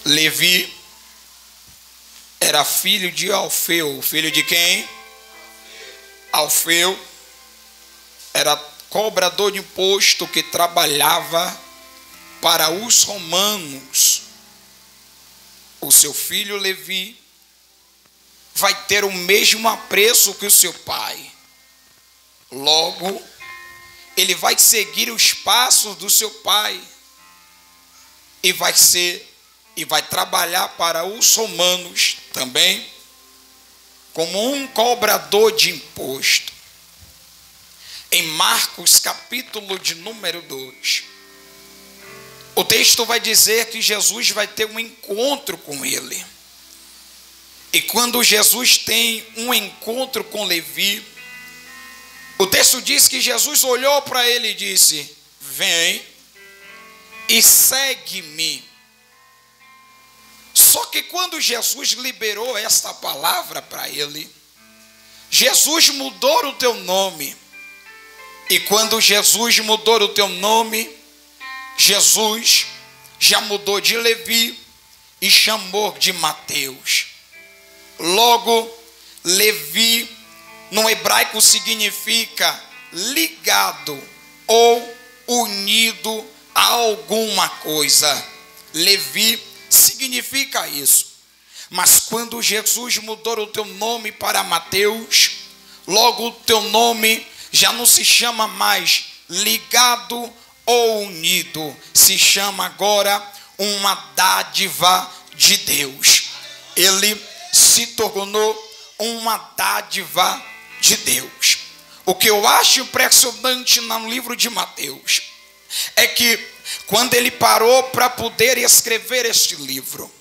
Levi era filho de Alfeu. Filho de quem? Alfeu era cobrador de imposto que trabalhava para os romanos. O seu filho Levi vai ter o mesmo apreço que o seu pai. Logo, ele vai seguir os passos do seu pai e vai trabalhar para os romanos também como um cobrador de imposto. Em Marcos, capítulo de número 2, o texto vai dizer que Jesus vai ter um encontro com ele. E quando Jesus tem um encontro com Levi, o texto diz que Jesus olhou para ele e disse: vem e segue-me. Só que quando Jesus liberou esta palavra para ele, Jesus mudou o teu nome. E quando Jesus mudou o teu nome, Jesus já mudou de Levi e chamou de Mateus. Logo, Levi no hebraico significa ligado ou unido a alguma coisa. Levi significa isso. Mas quando Jesus mudou o teu nome para Mateus, logo o teu nome já não se chama mais ligado ou unido, se chama agora uma dádiva de Deus. Ele se tornou uma dádiva de Deus. O que eu acho impressionante no livro de Mateus é que quando ele parou para poder escrever este livro,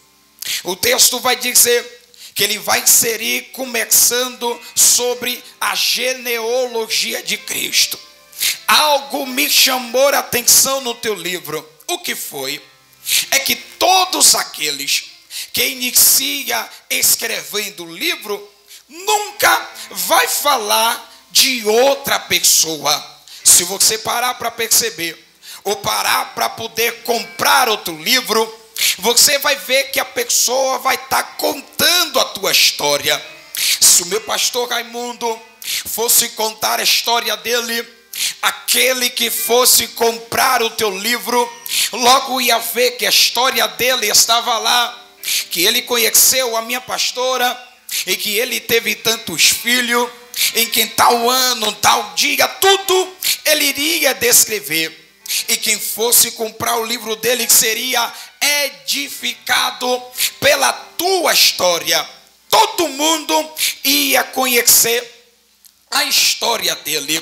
o texto vai dizer que ele vai inserir começando sobre a genealogia de Cristo. Algo me chamou a atenção no teu livro. O que foi? É que todos aqueles que inicia escrevendo o livro nunca vai falar de outra pessoa. Se você parar para perceber, ou parar para poder comprar outro livro, você vai ver que a pessoa vai estar contando a tua história. Se o meu pastor Raimundo fosse contar a história dele, aquele que fosse comprar o teu livro, logo ia ver que a história dele estava lá, que ele conheceu a minha pastora, e que ele teve tantos filhos, em que tal ano, tal dia, tudo ele iria descrever. E quem fosse comprar o livro dele seria edificado pela tua história. Todo mundo ia conhecer a história dele.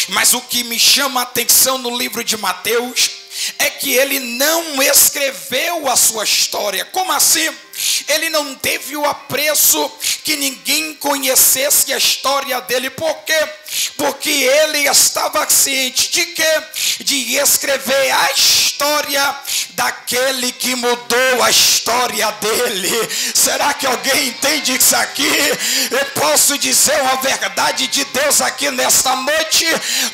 Mas o que me chama a atenção no livro de Mateus é que ele não escreveu a sua história. Como assim? Ele não teve o apreço que ninguém conhecesse a história dele. Por quê? Porque ele estava ciente de quê? De escrever a história daquele que mudou a história dele. Será que alguém entende isso aqui? Eu posso dizer uma verdade de Deus aqui nesta noite.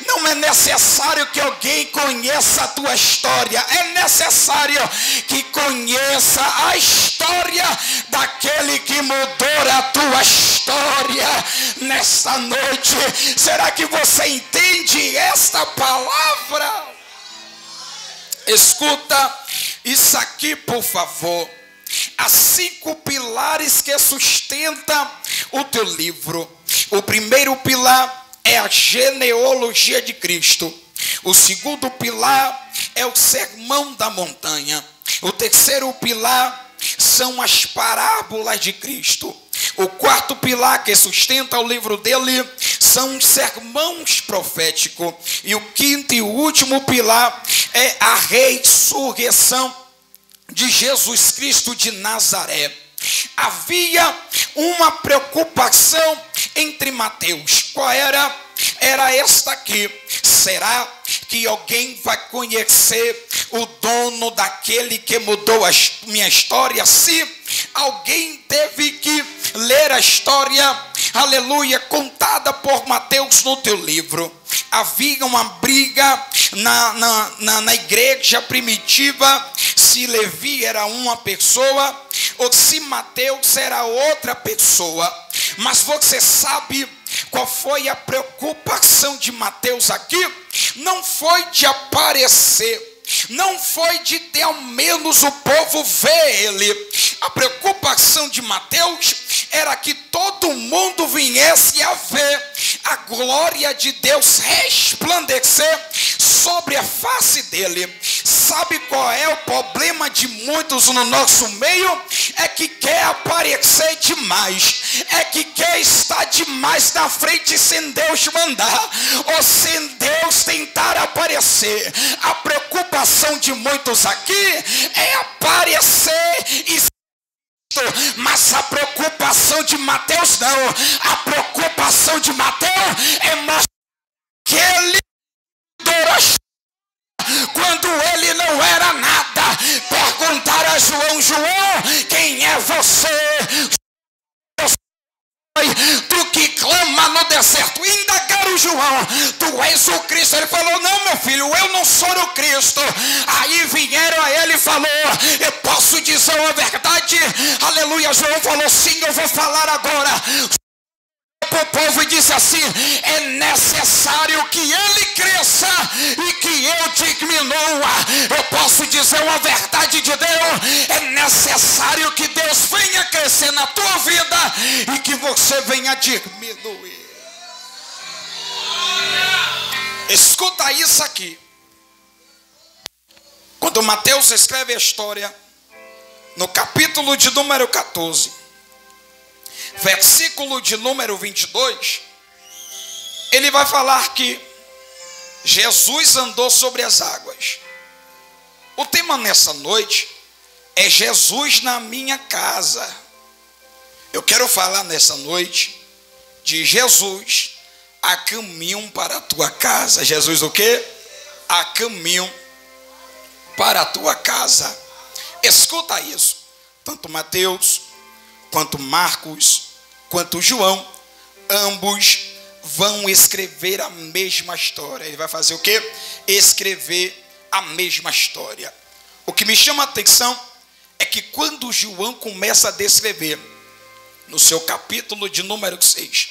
Não é necessário que alguém conheça a tua história. É necessário que conheça a história daquele que mudou a tua história nesta noite. Será que você entende esta palavra? Escuta isso aqui, por favor. Há 5 pilares que sustentam o teu livro. O primeiro pilar é a genealogia de Cristo. O segundo pilar é o sermão da montanha. O terceiro pilar são as parábolas de Cristo. O quarto pilar que sustenta o livro dele são os sermões proféticos. E o quinto e o último pilar é a ressurreição de Jesus Cristo de Nazaré. Havia uma preocupação entre Mateus. Qual era? Era esta aqui: será que alguém vai conhecer o dono daquele que mudou a minha história? Se alguém teve que ler a história, aleluia, contada por Mateus no teu livro. Havia uma briga na igreja primitiva, se Levi era uma pessoa ou se Mateus era outra pessoa. Mas você sabe qual foi a preocupação de Mateus aqui? Não foi de aparecer, não foi de ter ao menos o povo ver ele. A preocupação de Mateus era que todo mundo viesse a ver a glória de Deus resplandecer sobre a face dele. Sabe qual é o problema de muitos no nosso meio? É que quer aparecer demais, é que quer estar demais na frente sem Deus mandar, ou sem Deus tentar aparecer. A preocupação de muitos aqui é aparecer e mas a preocupação de Mateus não. A preocupação de Mateus é mostrar que ele quando ele não era nada. Perguntaram a João: João, quem é você? Tu que clama no deserto. Indagaram João: tu és o Cristo? Ele falou: não, meu filho, eu não sou o Cristo. Aí vieram a ele e falou: eu posso dizer uma verdade? Aleluia. João falou: sim, eu vou falar agora. O povo disse assim: é necessário que ele cresça e que eu diminua. Eu posso dizer uma verdade de Deus: é necessário que Deus venha crescer na tua vida e que você venha diminuir. Escuta isso aqui. Quando Mateus escreve a história, no capítulo de número 14, versículo de número 22, ele vai falar que Jesus andou sobre as águas. O tema nessa noite é Jesus na minha casa. Eu quero falar nessa noite de Jesus a caminho para a tua casa. Jesus o quê? A caminho para a tua casa. Escuta isso. Tanto Mateus quanto Marcos, quanto João, ambos vão escrever a mesma história. Ele vai fazer o quê? Escrever a mesma história. O que me chama a atenção é que quando João começa a descrever, no seu capítulo de número 6,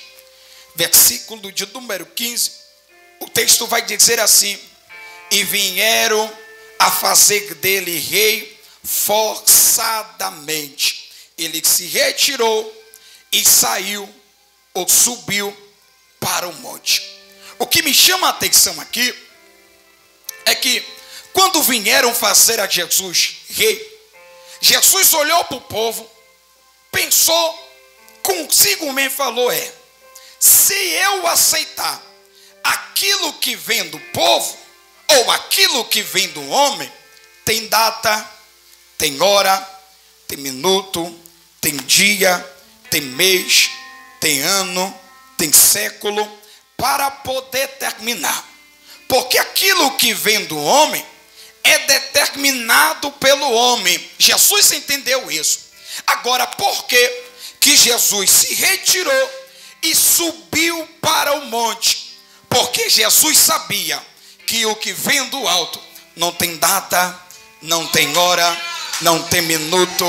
versículo de número 15, o texto vai dizer assim: e vieram a fazer dele rei forçadamente. Ele se retirou e saiu ou subiu para o monte. O que me chama a atenção aqui é que quando vieram fazer a Jesus rei, Jesus olhou para o povo, pensou consigo mesmo e falou: se eu aceitar aquilo que vem do povo ou aquilo que vem do homem, tem data, tem hora, tem minuto, tem dia, tem mês, tem ano, tem século, para poder terminar. Porque aquilo que vem do homem é determinado pelo homem. Jesus entendeu isso. Agora, por que Jesus se retirou e subiu para o monte? Porque Jesus sabia que o que vem do alto não tem data, não tem hora, não tem minuto,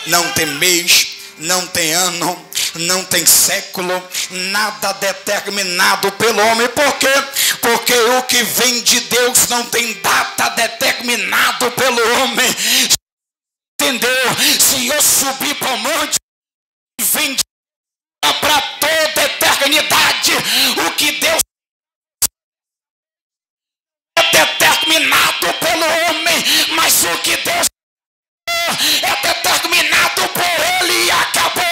não tem mês, não tem ano, não tem século, nada determinado pelo homem. Por quê? Porque o que vem de Deus não tem data determinado pelo homem. Entendeu? Se eu subir para o monte, vem para toda eternidade. O que Deus é determinado pelo homem, mas o que Deus é determinado por ele e acabou.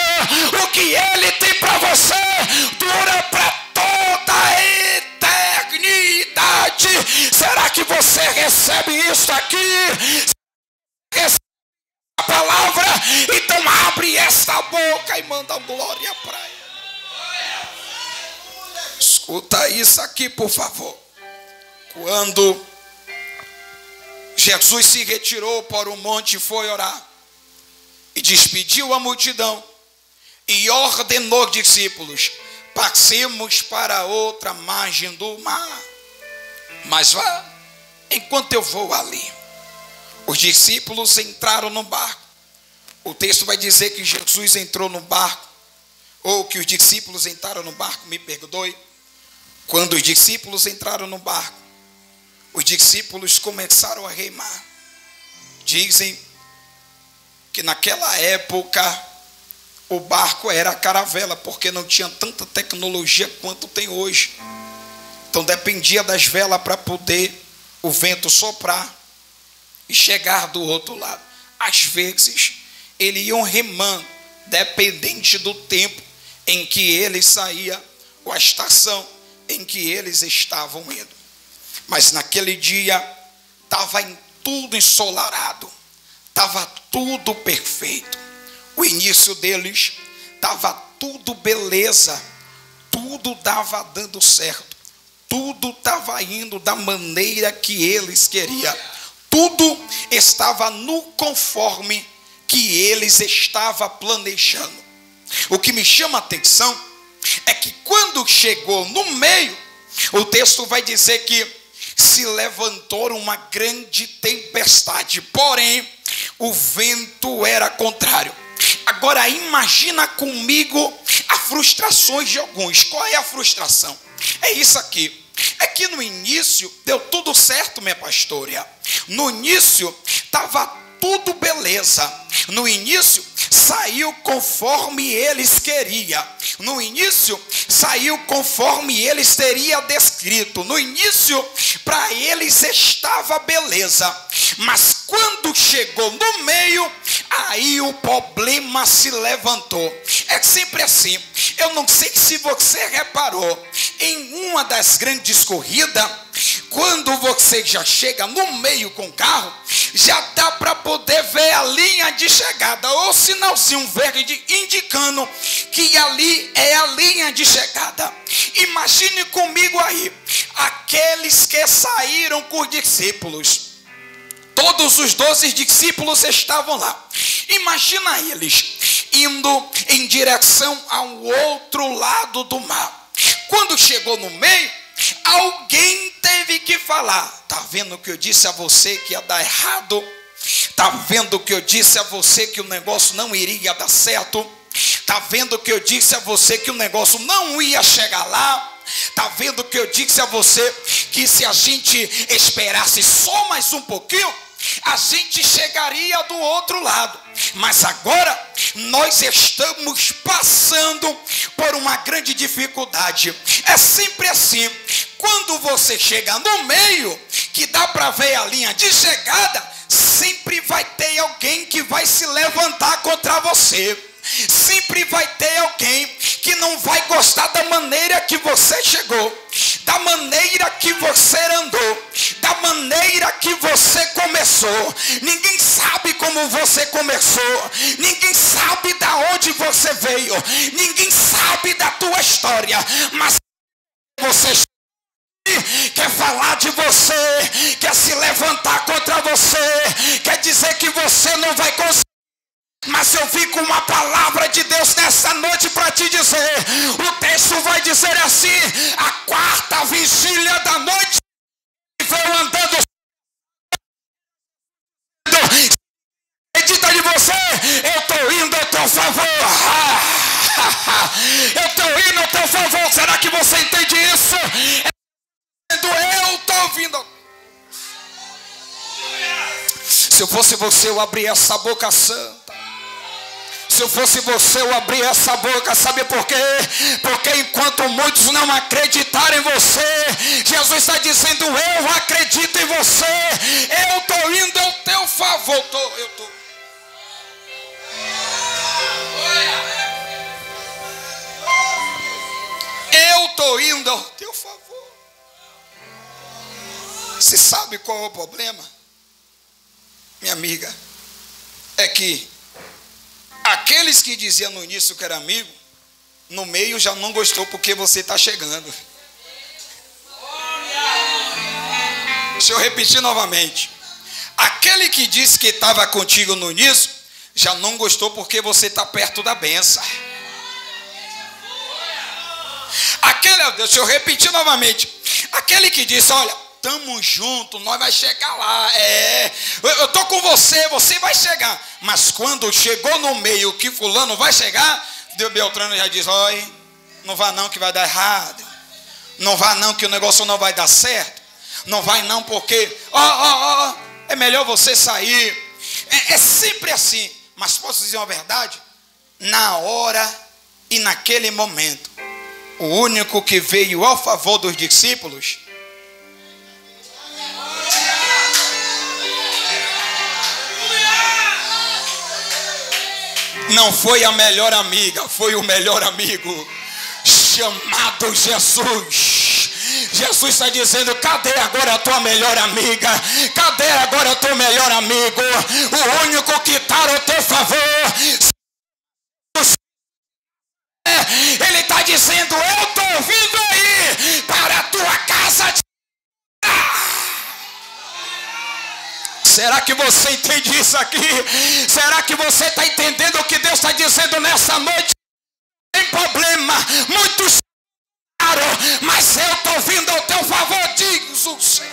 O que ele tem para você dura para toda a eternidade. Será que você recebe isso aqui? Recebe a palavra? Então abre esta boca e manda glória para ele. Escuta isso aqui, por favor. Quando Jesus se retirou para o monte e foi orar, e despediu a multidão, e ordenou aos discípulos: passemos para outra margem do mar. Mas vá, enquanto eu vou ali, Os discípulos entraram no barco. O texto vai dizer que Jesus entrou no barco, ou que os discípulos entraram no barco, me perdoe. Quando os discípulos entraram no barco, os discípulos começaram a remar. Dizem que naquela época o barco era a caravela, porque não tinha tanta tecnologia quanto tem hoje. Então dependia das velas para poder o vento soprar e chegar do outro lado. Às vezes eles iam remando, dependente do tempo em que ele saía, ou a estação em que eles estavam indo. Mas naquele dia estava tudo ensolarado, estava tudo perfeito. O início deles estava tudo beleza, tudo estava dando certo, tudo estava indo da maneira que eles queriam, tudo estava no conforme que eles estavam planejando. O que me chama a atenção é que quando chegou no meio, o texto vai dizer que se levantou uma grande tempestade, porém o vento era contrário. Agora imagina comigo as frustrações de alguns. Qual é a frustração? É isso aqui. É que no início deu tudo certo, minha pastora. No início estava tudo beleza. No início saiu conforme eles queriam. No início saiu conforme eles teriam descrito. No início para eles estava beleza. Mas quando chegou no meio, aí o problema se levantou. É sempre assim. Eu não sei se você reparou, em uma das grandes corridas, quando você já chega no meio com o carro, já dá para poder ver a linha de chegada, ou sinalzinho verde indicando que ali é a linha de chegada. Imagine comigo aí, aqueles que saíram com os discípulos. Todos os 12 discípulos estavam lá. Imagina eles indo em direção ao outro lado do mar. Quando chegou no meio, alguém teve que falar. Tá vendo que eu disse a você que ia dar errado? Tá vendo que eu disse a você que o negócio não iria dar certo? Tá vendo que eu disse a você que o negócio não ia chegar lá? Tá vendo que eu disse a você que se a gente esperasse só mais um pouquinho, a gente chegaria do outro lado? Mas agora nós estamos passando por uma grande dificuldade. É sempre assim. Quando você chega no meio, que dá para ver a linha de chegada, sempre vai ter alguém que vai se levantar contra você. Sempre vai ter alguém que não vai gostar da maneira que você chegou, da maneira que você andou, da maneira que você começou. Ninguém sabe como você começou, ninguém sabe da onde você veio, ninguém sabe da tua história, mas você quer falar de você, quer se levantar contra você, quer dizer que você não vai conseguir. Mas eu vim com uma palavra de Deus nessa noite para te dizer. O texto vai dizer assim: a quarta vigília da noite veio andando. Acredita de você? Eu estou indo ao teu favor. Eu estou indo ao teu favor. Será que você entende isso? Eu estou vindo. Se eu fosse você, eu abria essa boca santa. Se eu fosse você, eu abria essa boca. Sabe por quê? Porque enquanto muitos não acreditarem em você, Jesus está dizendo: eu acredito em você. Eu estou indo ao teu favor. Eu estou. Eu estou indo ao teu favor. Você sabe qual é o problema, minha amiga? É que aqueles que diziam no início que era amigo, no meio já não gostou porque você está chegando. Deixa eu repetir novamente. Aquele que disse que estava contigo no início, já não gostou porque você está perto da bênção. Deixa eu repetir novamente. Aquele que disse: olha, estamos juntos, nós vai chegar lá. Eu estou com você, você vai chegar. Mas quando chegou no meio que fulano vai chegar, Deus Beltrano já diz: olha, não vá não que vai dar errado. Não vá não que o negócio não vai dar certo. Não vai não porque é melhor você sair. É sempre assim. Mas posso dizer uma verdade? Na hora e naquele momento, o único que veio ao favor dos discípulos não foi a melhor amiga, foi o melhor amigo, chamado Jesus. Jesus está dizendo: cadê agora a tua melhor amiga? Cadê agora o teu melhor amigo? O único que está ao teu favor. Ele está dizendo: eu estou vindo aí para a tua casa. Será que você entende isso aqui? Será que você está entendendo o que Deus está dizendo nessa noite? Tem problema, muitos caro, mas eu estou vindo ao teu favor, diz o Senhor.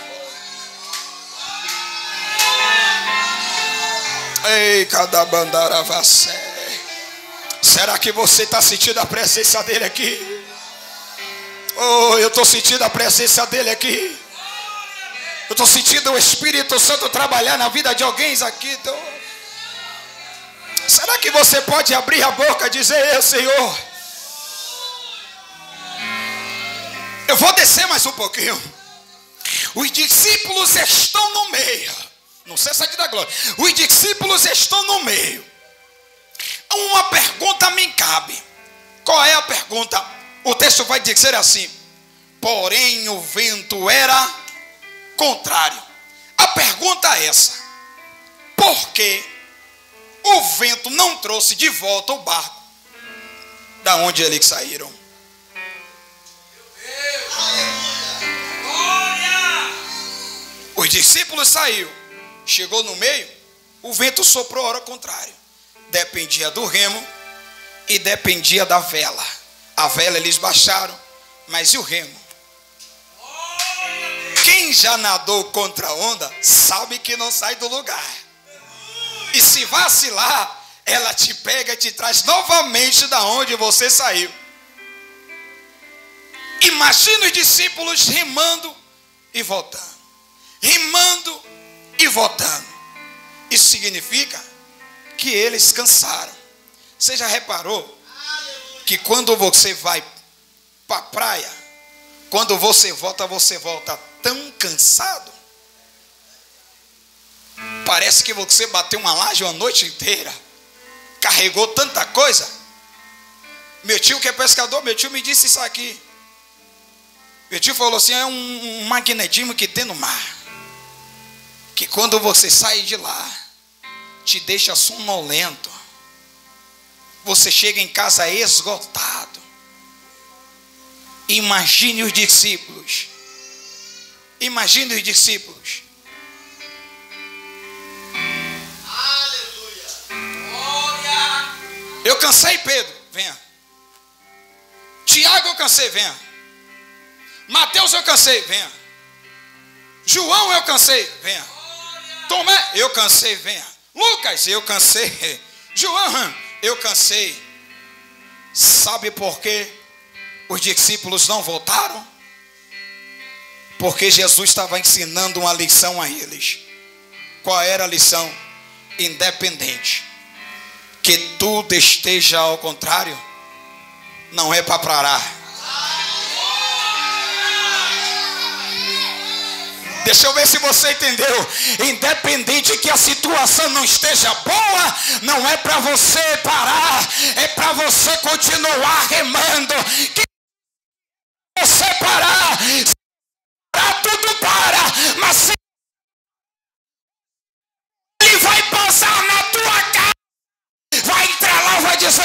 Ei, cada bandara vassé. Será que você está sentindo a presença dele aqui? Oh, eu estou sentindo a presença dele aqui. Eu estou sentindo o Espírito Santo trabalhar na vida de alguém aqui. Então, será que você pode abrir a boca e dizer: Senhor, eu vou descer mais um pouquinho. Os discípulos estão no meio. Não cessa de dar glória. Os discípulos estão no meio. Uma pergunta me cabe. Qual é a pergunta? O texto vai dizer assim: porém o vento era contrário. A pergunta é essa: por que o vento não trouxe de volta o barco da onde eles saíram? Os discípulos saíram, chegou no meio, o vento soprou a hora contrária. Dependia do remo e dependia da vela. A vela eles baixaram, mas e o remo? Quem já nadou contra a onda sabe que não sai do lugar. E se vacilar, ela te pega e te traz novamente da onde você saiu. Imagina os discípulos remando e voltando. Remando e voltando. Isso significa que eles cansaram. Você já reparou que quando você vai para a praia, quando você volta tão cansado? Parece que você bateu uma laje uma noite inteira, carregou tanta coisa. Meu tio que é pescador, meu tio me disse isso aqui. Meu tio falou assim: é um magnetismo que tem no mar, que quando você sai de lá, te deixa sonolento. Você chega em casa esgotado. Imagine os discípulos. Imagine os discípulos. Aleluia. Eu cansei, Pedro, venha. Tiago, eu cansei, venha. Mateus, eu cansei, venha. João, eu cansei, venha. Tomé, eu cansei, venha. Lucas, eu cansei. João, eu cansei. Sabe por quê os discípulos não voltaram? Porque Jesus estava ensinando uma lição a eles. Qual era a lição? Independente que tudo esteja ao contrário, não é para parar. Deixa eu ver se você entendeu. Independente que a situação não esteja boa, não é para você parar, é para você continuar remando. Que você parar, tudo para, mas se ele vai passar na tua casa, vai entrar lá, vai dizer: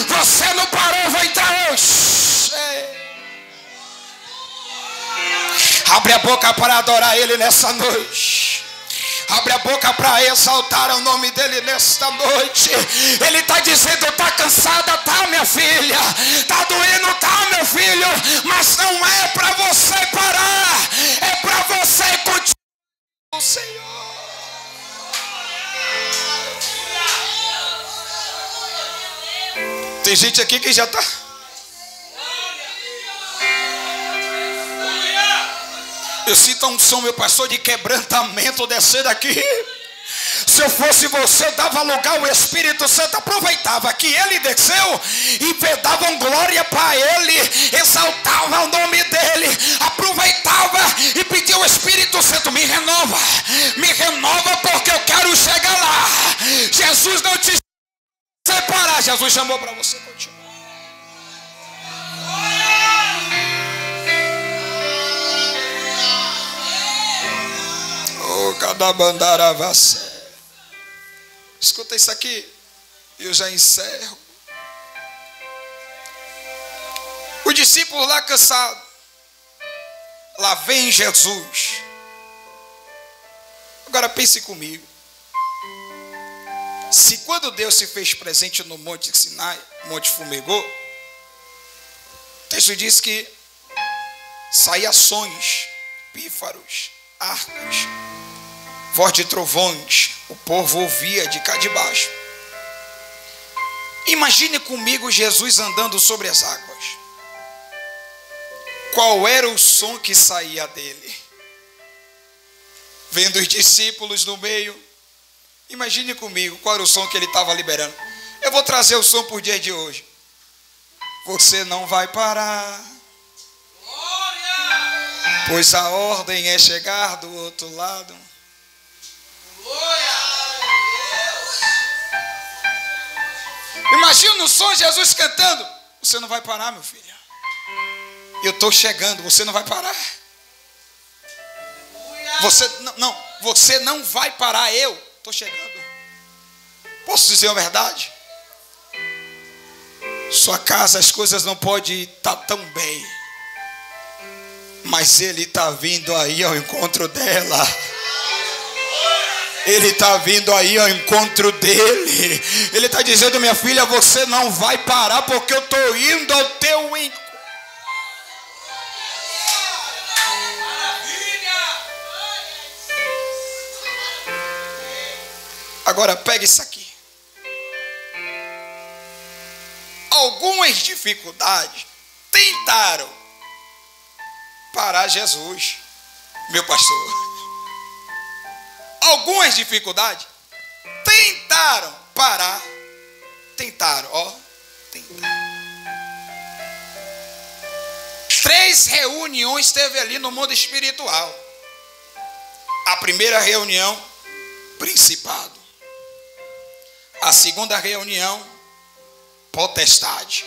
você não parou, vai entrar hoje. Abre a boca para adorar Ele nessa noite. Abre a boca para exaltar o nome dele nesta noite. Ele está dizendo: está cansada, tá, minha filha? Está doendo, tá, meu filho? Mas não é para você parar, é para você continuar com o Senhor. Tem gente aqui que já está. Eu sinto a unção, meu pastor, de quebrantamento descer daqui. Se eu fosse você, eu dava lugar ao Espírito Santo, aproveitava que ele desceu e davam glória para ele, exaltava o nome dele, aproveitava e pedia ao Espírito Santo: me renova porque eu quero chegar lá. Jesus não te separar, Jesus chamou para você continuar. Cada bandaravacé. Escuta isso aqui, eu já encerro. O discípulo lá cansado, lá vem Jesus. Agora pense comigo. Se quando Deus se fez presente no Monte Sinai, Monte Fumegô, o texto diz que saía sons, pífaros, arcas, voz de trovões, o povo ouvia de cá de baixo. Imagine comigo Jesus andando sobre as águas. Qual era o som que saía dele? Vendo os discípulos no meio, imagine comigo qual era o som que ele estava liberando. Eu vou trazer o som para o dia de hoje. Você não vai parar, pois a ordem é chegar do outro lado. Imagina o som, Jesus cantando: você não vai parar, meu filho. Eu estou chegando, você não vai parar. Você não vai parar, eu estou chegando. Posso dizer a verdade? Sua casa, as coisas não podem estar tão bem, mas ele está vindo aí ao encontro dela. Ele está vindo aí ao encontro dele. Ele está dizendo: minha filha, você não vai parar, porque eu estou indo ao teu encontro. Agora pegue isso aqui. Algumas dificuldades tentaram parar Jesus, meu pastor. Algumas dificuldades tentaram parar. Tentaram. 3 reuniões teve ali no mundo espiritual. A primeira reunião, principado. A segunda reunião, potestade.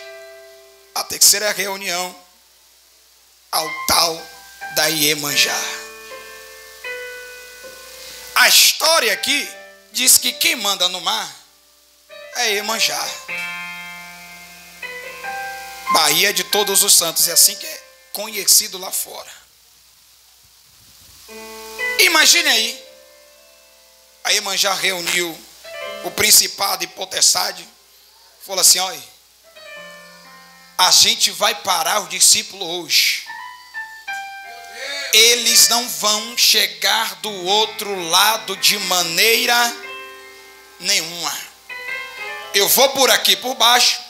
A terceira reunião, altar da Iemanjá. A história aqui diz que quem manda no mar é Iemanjá, Baía de Todos os Santos, é assim que é conhecido lá fora. Imagine aí, a Iemanjá reuniu o principado e potestade, falou assim: olha, a gente vai parar os discípulos hoje. Eles não vão chegar do outro lado de maneira nenhuma. Eu vou por aqui por baixo,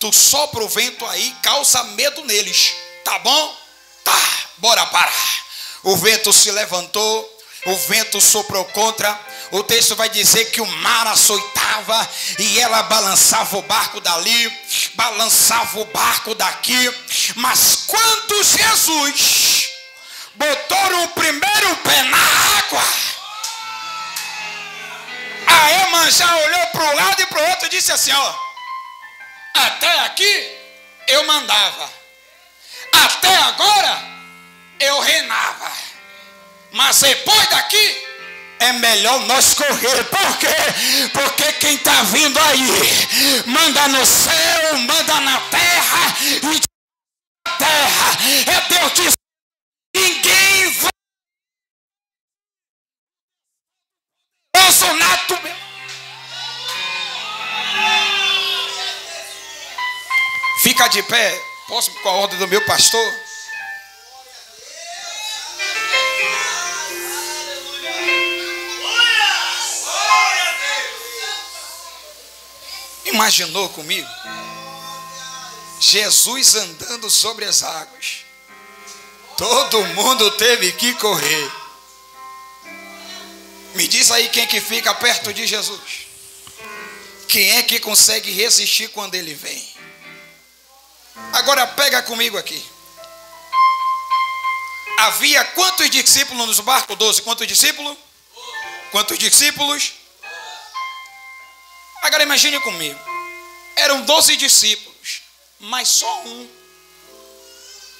tu sopra o vento aí, causa medo neles, tá bom? Tá, bora parar. O vento se levantou, o vento soprou contra. O texto vai dizer que o mar açoitava e ela balançava o barco dali, balançava o barco daqui. Mas quando Jesus botou o primeiro pé na água, a Iemanjá olhou para um lado e para o outro e disse assim: ó, até aqui eu mandava, até agora eu reinava, mas depois daqui é melhor nós correr. Por quê? Porque quem está vindo aí manda no céu, manda na terra, e na terra é Deus que ninguém vai nato, meu. Fica de pé. Posso, com a ordem do meu pastor? Imaginou comigo? Jesus andando sobre as águas. Todo mundo teve que correr. Me diz aí quem que fica perto de Jesus. Quem é que consegue resistir quando ele vem? Agora pega comigo aqui. Havia quantos discípulos nos barcos? 12. Quantos discípulos? Quantos discípulos? Agora imagine comigo. Eram 12 discípulos, mas só um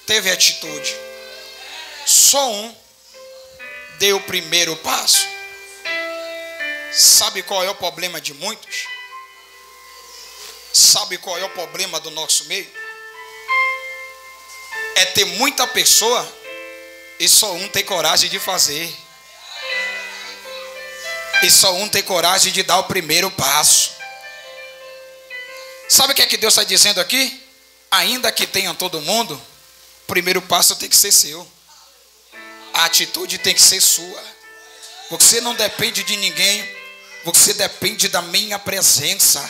teve atitude. Só um deu o primeiro passo. Sabe qual é o problema de muitos? Sabe qual é o problema do nosso meio? É ter muita pessoa e só um tem coragem de fazer. E só um tem coragem de dar o primeiro passo. Sabe o que é que Deus está dizendo aqui? Ainda que tenha todo mundo, o primeiro passo tem que ser seu. A atitude tem que ser sua. Você não depende de ninguém. Você depende da minha presença.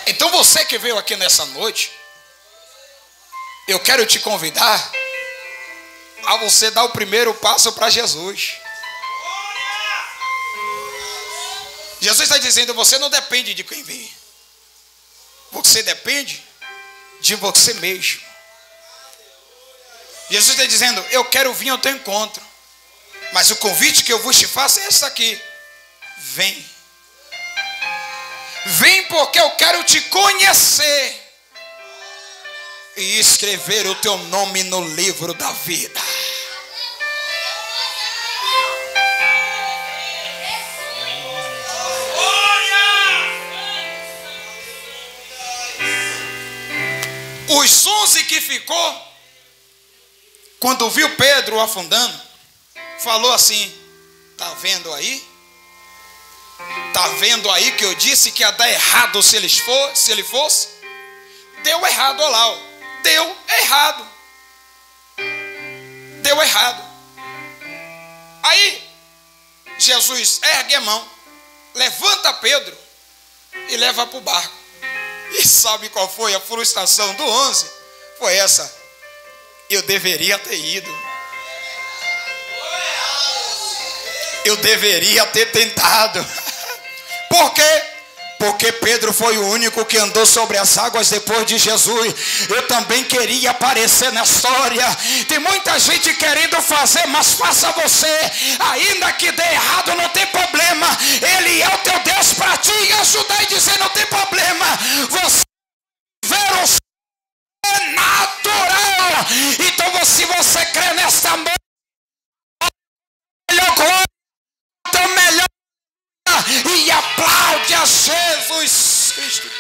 Então você que veio aqui nessa noite, eu quero te convidar a você dar o primeiro passo para Jesus. Jesus está dizendo, você não depende de quem vem. Você depende de você mesmo. Jesus está dizendo, eu quero vir ao teu encontro. Mas o convite que eu vos te faço é esse aqui. Vem. Vem porque eu quero te conhecer. E escrever o teu nome no livro da vida. Os 11 que ficou, quando viu Pedro afundando, falou assim, tá vendo aí? Tá vendo aí que eu disse que ia dar errado se ele fosse? Deu errado, olha lá, ó. Deu errado. Deu errado. Aí, Jesus ergue a mão, levanta Pedro e leva para o barco. E sabe qual foi a frustração do 11? Foi essa. Eu deveria ter ido. Eu deveria ter tentado. Por quê? Porque Pedro foi o único que andou sobre as águas depois de Jesus. Eu também queria aparecer na história. Tem muita gente querendo fazer, mas faça você. Ainda que dê errado, não tem problema. Ele é o teu Deus para te ajudar e dizer, não tem problema. Você ver o sobrenatural. Então, se você crê nesta noite, melhor glória, melhor e aplaude a Jesus Cristo.